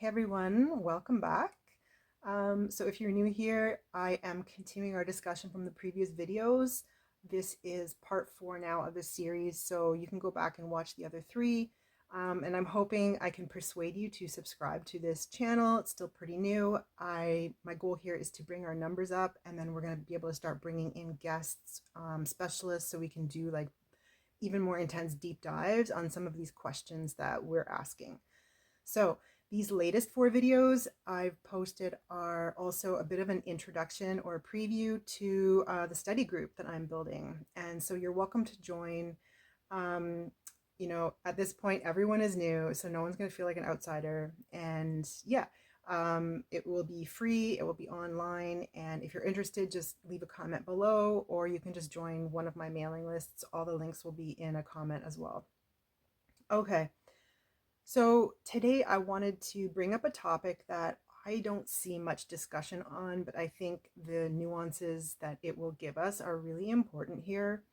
Hey everyone, welcome back. So if you're new here, I am continuing our discussion from the previous videos. This is part 4 now of the series, so you can go back and watch the other 3. And I'm hoping I can persuade you to subscribe to this channel. It's still pretty new. My goal here is to bring our numbers up, and then we're going to be able to start bringing in guests, specialists, so we can do like even more intense deep dives on some of these questions that we're asking. So these latest 4 videos I've posted are also a bit of an introduction or a preview to the study group that I'm building. And so you're welcome to join. At this point, everyone is new, so no one's going to feel like an outsider. And yeah, it will be free, it will be online. And if you're interested, just leave a comment below, or you can just join one of my mailing lists. All the links will be in a comment as well. Okay. So today I wanted to bring up a topic that I don't see much discussion on, but I think the nuances that it will give us are really important here.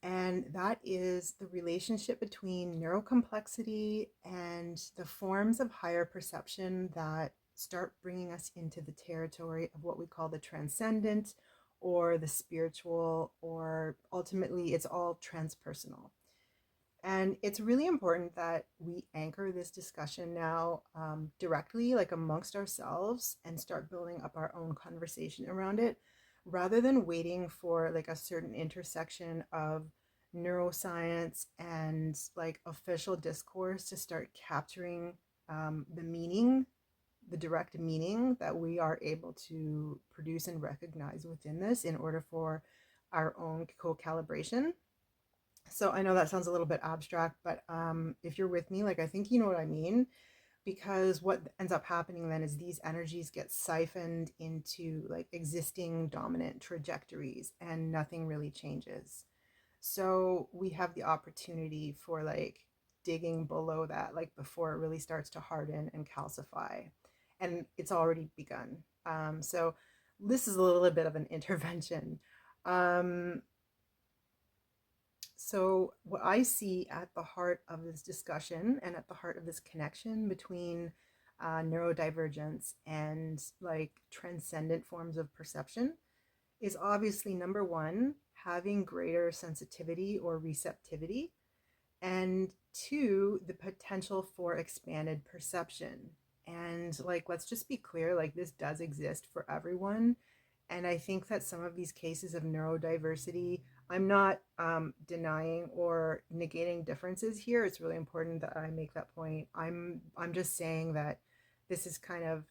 And that is the relationship between neurocomplexity and the forms of higher perception that start bringing us into the territory of what we call the transcendent or the spiritual, or ultimately it's all transpersonal. And it's really important that we anchor this discussion now directly, like amongst ourselves, and start building up our own conversation around it, rather than waiting for like a certain intersection of neuroscience and like official discourse to start capturing the meaning, the direct meaning that we are able to produce and recognize within this in order for our own co-calibration. So I know that sounds a little bit abstract, but if you're with me, like I think you know what I mean, because what ends up happening then is these energies get siphoned into like existing dominant trajectories and nothing really changes. So we have the opportunity for like digging below that, like before it really starts to harden and calcify. And it's already begun. So this is a little bit of an intervention. Um, so, what I see at the heart of this discussion and at the heart of this connection between neurodivergence and like transcendent forms of perception is obviously number one, having greater sensitivity or receptivity, and two, the potential for expanded perception. And like, let's just be clear, like, this does exist for everyone. And I think that some of these cases of neurodiversity, I'm not denying or negating differences here. It's really important that I make that point. I'm just saying that this is kind of,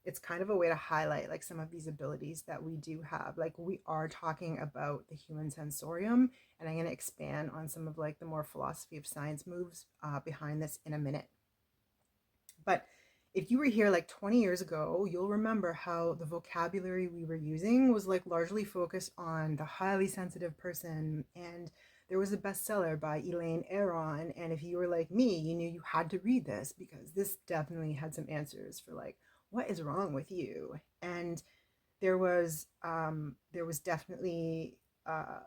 it's kind of a way to highlight like some of these abilities that we do have. Like we are talking about the human sensorium, and I'm going to expand on some of like the more philosophy of science moves behind this in a minute. But if you were here like 20 years ago, you'll remember how the vocabulary we were using was like largely focused on the highly sensitive person. And there was a bestseller by Elaine Aron. And if you were like me, you knew you had to read this because this definitely had some answers for like, what is wrong with you? And there was definitely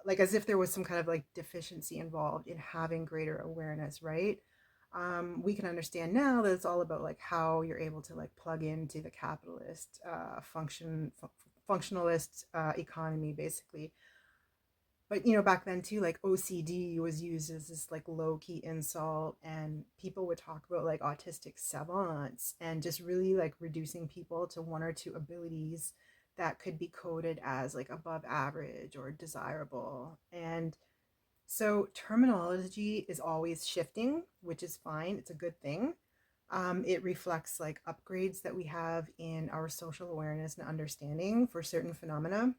like as if there was some kind of like deficiency involved in having greater awareness, right? We can understand now that it's all about like how you're able to like plug into the capitalist functionalist economy basically. But back then too, like OCD was used as this like low-key insult, and people would talk about like autistic savants and just really like reducing people to one or two abilities that could be coded as like above average or desirable. And so terminology is always shifting, which is fine. It's a good thing. It reflects like upgrades that we have in our social awareness and understanding for certain phenomena.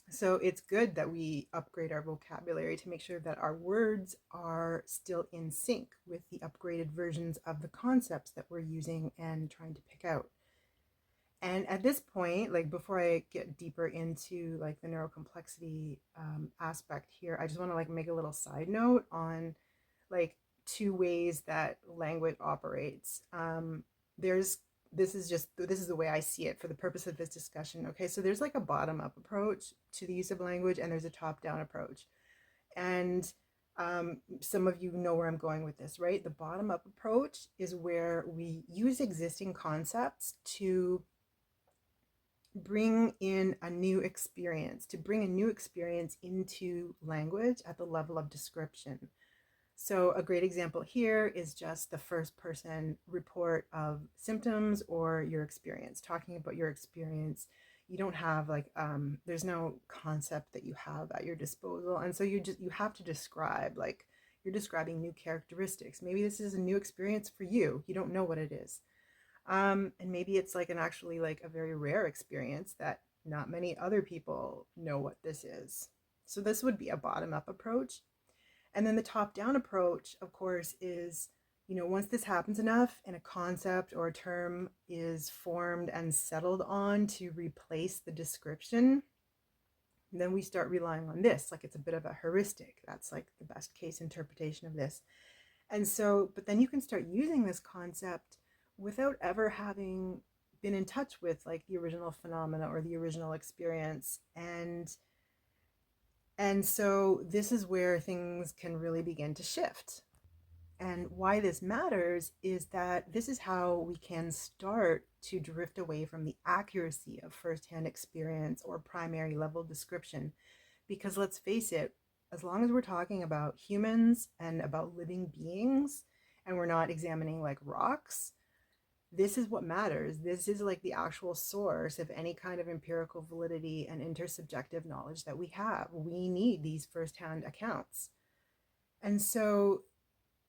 So it's good that we upgrade our vocabulary to make sure that our words are still in sync with the upgraded versions of the concepts that we're using and trying to pick out. And at this point, like before I get deeper into like the neurocomplexity aspect here, I just want to like make a little side note on like two ways that language operates. There's this is the way I see it for the purpose of this discussion. Okay, so there's like a bottom up approach to the use of language, and there's a top down approach. And Some of you know where I'm going with this, right? The bottom up approach is where we use existing concepts to bring in a new experience, to bring a new experience into language at the level of description. So a great example here is just the first person report of symptoms or your experience, talking about your experience. You don't have like, there's no concept that you have at your disposal. And so you have to describe, like you're describing new characteristics. Maybe this is a new experience for you. You don't know what it is. And maybe it's like actually like a very rare experience that not many other people know what this is. So this would be a bottom up approach. And then the top down approach, of course, is, once this happens enough and a concept or a term is formed and settled on to replace the description, then we start relying on this. Like it's a bit of a heuristic. That's like the best case interpretation of this. And so, but then you can start using this concept without ever having been in touch with like the original phenomena or the original experience. And so this is where things can really begin to shift. And why this matters is that this is how we can start to drift away from the accuracy of firsthand experience or primary level description. Because let's face it, as long as we're talking about humans and about living beings, and we're not examining like rocks, this is what matters. This is like the actual source of any kind of empirical validity and intersubjective knowledge that we have. We need these firsthand accounts. And so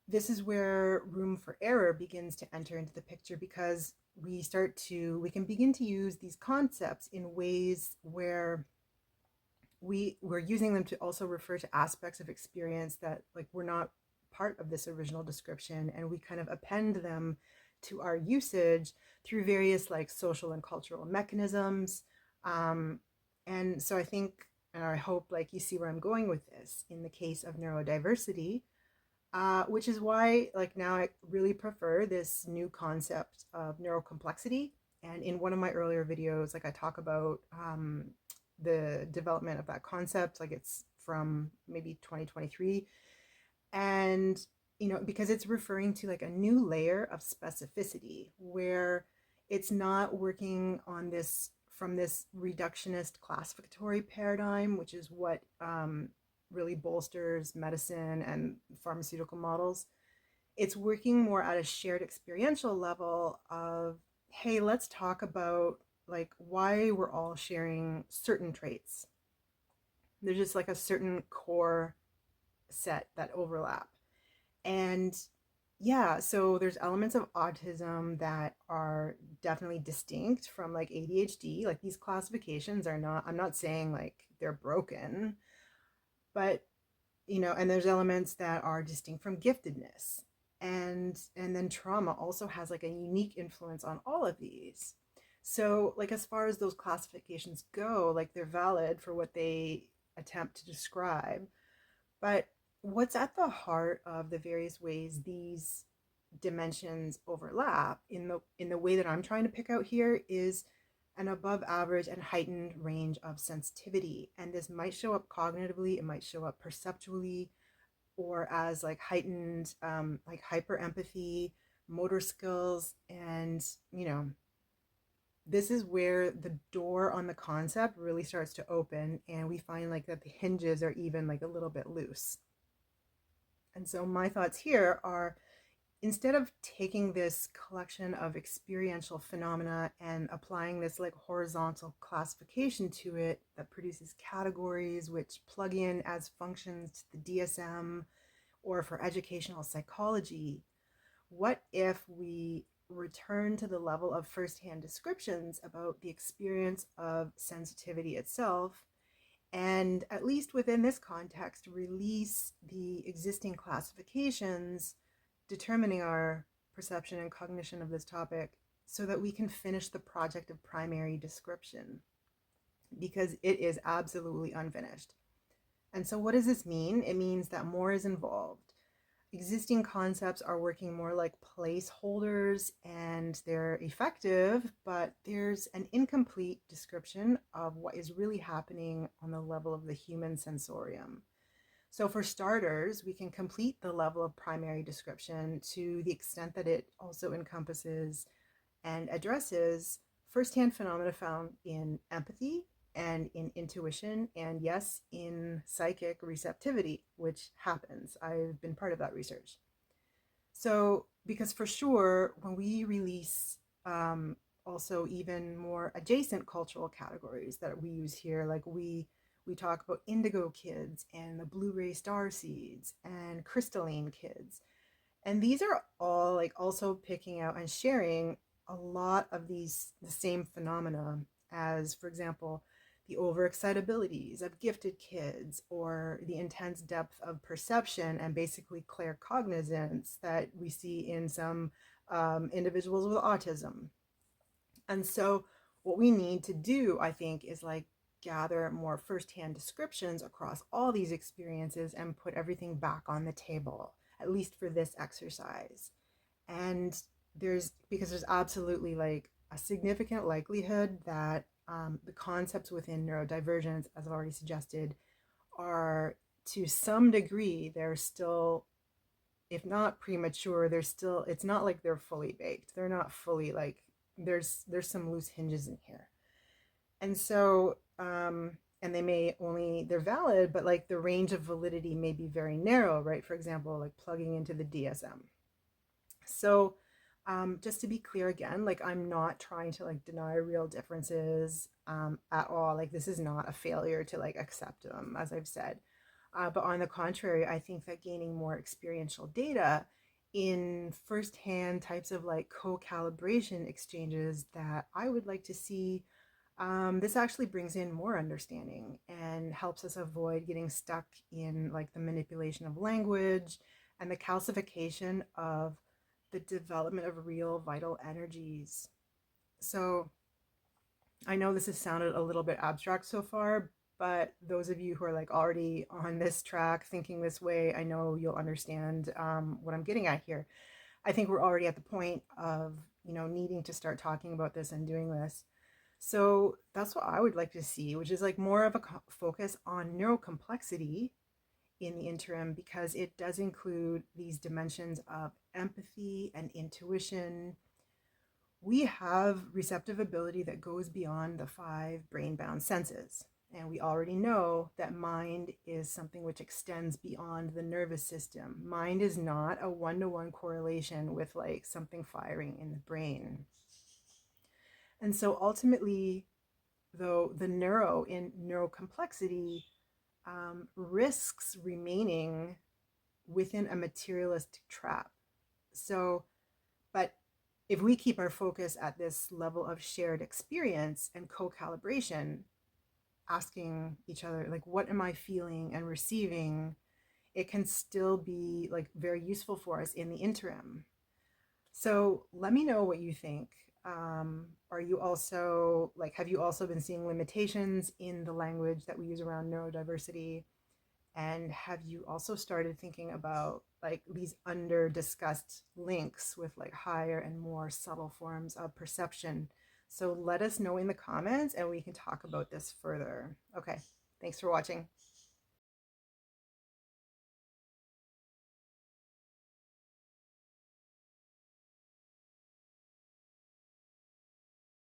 this is where room for error begins to enter into the picture, because we can begin to use these concepts in ways where we're using them to also refer to aspects of experience that like were not part of this original description, and we kind of append them to our usage through various like social and cultural mechanisms. And so I think, and I hope like you see where I'm going with this in the case of neurodiversity, which is why like now I really prefer this new concept of neurocomplexity. And in one of my earlier videos, like I talk about the development of that concept, like it's from maybe 2023. And because it's referring to like a new layer of specificity where it's not working on this from this reductionist classificatory paradigm, which is what really bolsters medicine and pharmaceutical models. It's working more at a shared experiential level of, hey, let's talk about like why we're all sharing certain traits. There's just like a certain core set that overlap. And yeah, so there's elements of autism that are definitely distinct from like ADHD. Like these classifications are not, I'm not saying like they're broken, but and there's elements that are distinct from giftedness. And then trauma also has like a unique influence on all of these. So like as far as those classifications go, like they're valid for what they attempt to describe. But what's at the heart of the various ways these dimensions overlap in the way that I'm trying to pick out here is an above average and heightened range of sensitivity. And this might show up cognitively, it might show up perceptually, or as like heightened like hyper empathy, motor skills. And this is where the door on the concept really starts to open, and we find like that the hinges are even like a little bit loose. And so my thoughts here are, instead of taking this collection of experiential phenomena and applying this like horizontal classification to it that produces categories which plug in as functions to the DSM or for educational psychology, what if we return to the level of firsthand descriptions about the experience of sensitivity itself, and at least within this context, release the existing classifications determining our perception and cognition of this topic, so that we can finish the project of primary description, because it is absolutely unfinished. And so what does this mean? It means that more is involved. Existing concepts are working more like placeholders, and they're effective, but there's an incomplete description of what is really happening on the level of the human sensorium. So, for starters, we can complete the level of primary description to the extent that it also encompasses and addresses firsthand phenomena found in empathy and in intuition, and yes, in psychic receptivity, which happens. I've been part of that research. So, because for sure, when we release also even more adjacent cultural categories that we use here, like we talk about indigo kids and the blue-ray starseeds and crystalline kids, and these are all like also picking out and sharing a lot of these the same phenomena as, for example, the overexcitabilities of gifted kids or the intense depth of perception and basically claircognizance that we see in some individuals with autism. And so what we need to do, I think, is like gather more firsthand descriptions across all these experiences and put everything back on the table, at least for this exercise. And because there's absolutely like a significant likelihood that the concepts within neurodivergence, as I've already suggested, are to some degree, they're still, if not premature, they're still, it's not like they're fully baked. They're not fully like, there's some loose hinges in here. And so, and they may only, they're valid, but like the range of validity may be very narrow, right? For example, like plugging into the DSM. So, just to be clear again, like I'm not trying to like deny real differences at all. Like this is not a failure to like accept them, as I've said. But on the contrary, I think that gaining more experiential data in firsthand types of like co-calibration exchanges that I would like to see, this actually brings in more understanding and helps us avoid getting stuck in like the manipulation of language and the calcification of the development of real vital energies. So I know this has sounded a little bit abstract so far, but those of you who are like already on this track thinking this way, I know you'll understand what I'm getting at here. I think we're already at the point of, needing to start talking about this and doing this. So that's what I would like to see, which is like more of a focus on neurocomplexity in the interim, because it does include these dimensions of empathy and intuition. We have receptive ability that goes beyond the five brain bound senses. And we already know that mind is something which extends beyond the nervous system. Mind is not a one-to-one correlation with like something firing in the brain. And so ultimately, though, the neuro in neurocomplexity risks remaining within a materialistic trap. So, but if we keep our focus at this level of shared experience and co-calibration, asking each other, like, what am I feeling and receiving, it can still be like very useful for us in the interim. So let me know what you think. Are you also like, have you also been seeing limitations in the language that we use around neurodiversity? And have you also started thinking about like these under discussed links with like higher and more subtle forms of perception? So let us know in the comments and we can talk about this further. Okay, thanks for watching.